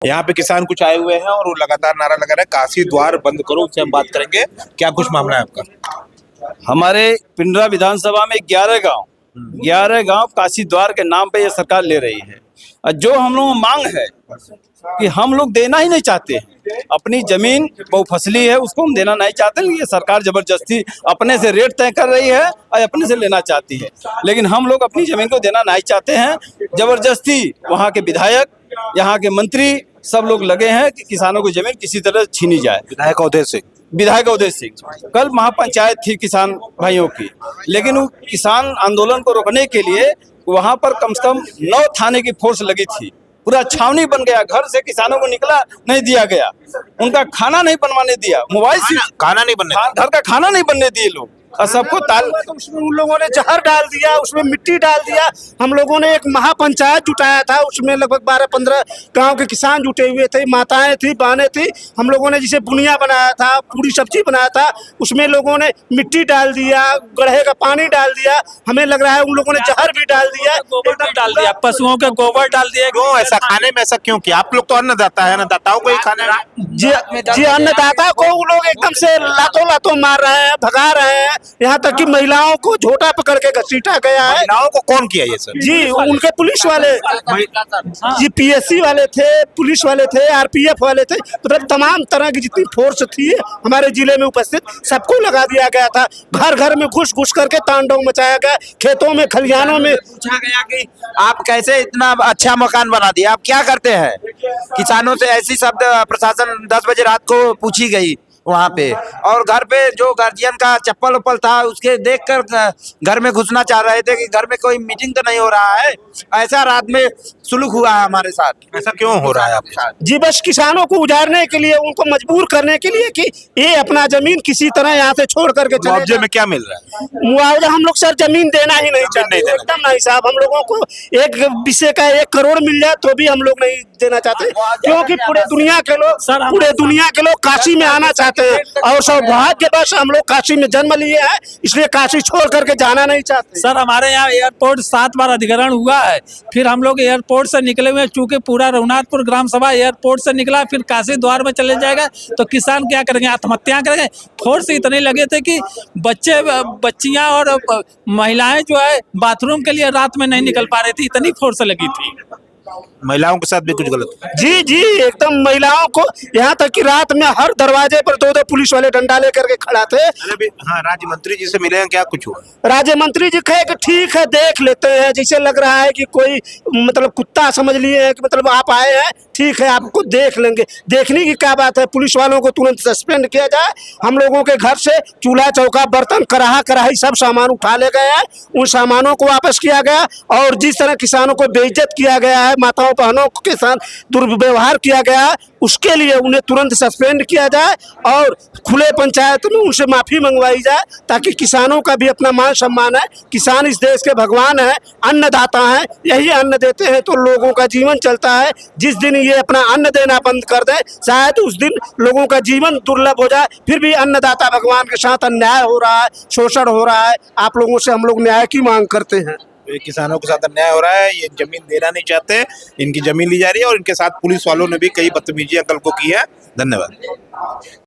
यहाँ पे किसान कुछ आए हुए हैं और वो लगातार नारा लगा रहे हैं काशी द्वार बंद करो। उससे हम बात करेंगे, क्या कुछ मामला है आपका? हमारे पिंडरा विधानसभा में 11 गांव काशी द्वार के नाम पे ये सरकार ले रही है। और जो हम लोगों को मांग है कि हम लोग देना ही नहीं चाहते हैं, अपनी जमीन बहुफसली है उसको हम देना नहीं चाहते, ये सरकार जबरदस्ती अपने से रेट तय कर रही है और अपने से लेना चाहती है, लेकिन हम लोग अपनी जमीन को देना नहीं चाहते हैं। जबरदस्ती वहाँ के विधायक, यहाँ के मंत्री सब लोग लगे हैं कि किसानों की जमीन किसी तरह छीनी जाए। विधायक अवधेश सिंह कल महापंचायत थी किसान भाइयों की, लेकिन वो किसान आंदोलन को रोकने के लिए वहां पर कम से कम 9 थाने की फोर्स लगी थी। पूरा छावनी बन गया, घर से किसानों को निकला नहीं दिया गया, उनका खाना नहीं बनवाने दिया, मोबाइल से खाना नहीं बनने, घर का खाना नहीं बनने दिए लोग, और सबको ताल। तो उसमें उन लोगों ने जहर डाल दिया, उसमें मिट्टी डाल दिया। हम लोगों ने एक महापंचायत जुटाया था, उसमें लगभग 12-15 गांव के किसान जुटे हुए थे, माताएं थी, बहनें थी। हम लोगों ने जिसे बुनिया बनाया था, पूरी सब्जी बनाया था, उसमें लोगों ने मिट्टी डाल दिया, गढ़े का पानी डाल दिया। हमें लग रहा है उन लोगों ने जहर भी डाल दिया, गोबर डाल दिया, पशुओं के गोबर डाल दिया। क्यों ऐसा खाने में ऐसा क्यों किया? आप लोग तो अन्नदाता है, अन्नदाताओं को ही खाने में जी अन्नदाता को वो लोग एकदम से लातों मार रहे हैं, भगा रहे हैं। यहाँ तक कि महिलाओं को झोटा पकड़ के घसीटा गया है। महिलाओं को कौन किया ये सब? जी उनके पुलिस वाले, जी पीएससी वाले थे, पुलिस वाले थे, आरपीएफ वाले थे, मतलब तमाम तरह की जितनी फोर्स थी हमारे जिले में उपस्थित सबको लगा दिया गया था। घर घर में घुस घुस करके तांडव मचाया गया, खेतों में खलिहानों में। पूछा गया कि आप कैसे इतना अच्छा मकान बना दिया, आप क्या करते हैं? किसानों से ऐसी शब्द प्रशासन 10 बजे रात को पूछी गई वहाँ पे, और घर पे जो गार्जियन का चप्पल उप्पल था उसके देखकर घर में घुसना चाह रहे थे कि घर में कोई मीटिंग तो नहीं हो रहा है। ऐसा रात में सुलूक हुआ है हमारे साथ। ऐसा क्यों हो रहा है आपके साथ? जी बस किसानों को उजाड़ने के लिए, उनको मजबूर करने के लिए कि ये अपना जमीन किसी तरह यहाँ से छोड़ करके चले मुआवजे जाए। में क्या मिल रहा है? मुआवजा हम लोग सर जमीन देना ही नहीं चाहते, एकदम नहीं साहब। हम लोगों को एक विषय का 1 करोड़ मिल जाए तो भी हम लोग नहीं देना चाहते, क्योंकि पूरे दुनिया के लोग काशी में आना चाहते हैं और सौभाग्यवश हम लोग काशी में जन्म लिए हैं, इसलिए काशी छोड़ करके जाना नहीं चाहते। सर हमारे यहाँ एयरपोर्ट 7 बार अधिग्रहण हुआ है, फिर हम लोग एयरपोर्ट से निकले हुए, चूंकि पूरा रघुनाथपुर ग्राम सभा एयरपोर्ट से निकला, फिर काशी द्वार में चले जाएगा तो किसान क्या करेंगे? आत्महत्या करेंगे। फोर्स इतने लगे थे कि बच्चियां और महिलाएं जो है बाथरूम के लिए रात में नहीं निकल पा रही थी, इतनी फोर्स लगी थी। महिलाओं के साथ भी कुछ गलत? जी एकदम महिलाओं को, यहाँ तक कि रात में हर दरवाजे पर 2-2 पुलिस वाले डंडा लेकर के खड़ा थे। हाँ, राज्य मंत्री जी से मिले हैं, क्या कुछ हुआ? राज्य मंत्री जी कहे कि ठीक है देख लेते हैं, जैसे लग रहा है कि कोई मतलब कुत्ता समझ लिए हैं कि मतलब आप आए हैं, ठीक है आपको देख लेंगे। देखने की क्या बात है, पुलिस वालों को तुरंत सस्पेंड किया जाए। हम लोगों के घर से चूल्हा चौका बर्तन कढ़ाई सब सामान उठा ले गए हैं, उन सामानों को वापस किया गया। और जिस तरह किसानों को बेइज्जत किया गया है, माताओं बहनों के साथ दुर्व्यवहार किया गया है, उसके लिए उन्हें तुरंत सस्पेंड किया जाए और खुले पंचायत में उनसे माफी मंगवाई जाए, ताकि किसानों का भी अपना मान सम्मान है। किसान इस देश के भगवान है, अन्नदाता है, यही अन्न देते हैं तो लोगों का जीवन चलता है। जिस दिन ये अपना अन्न देना बंद कर दे, शायद उस दिन लोगों का जीवन दुर्लभ हो जाए। फिर भी अन्नदाता भगवान के साथ अन्याय हो रहा है, शोषण हो रहा है। आप लोगों से हम लोग न्याय की मांग करते हैं। किसानों के साथ अन्याय हो रहा है, ये जमीन देना नहीं चाहते, इनकी जमीन ली जा रही है और इनके साथ पुलिस वालों ने भी कई बदतमीजियां कल को की है। धन्यवाद।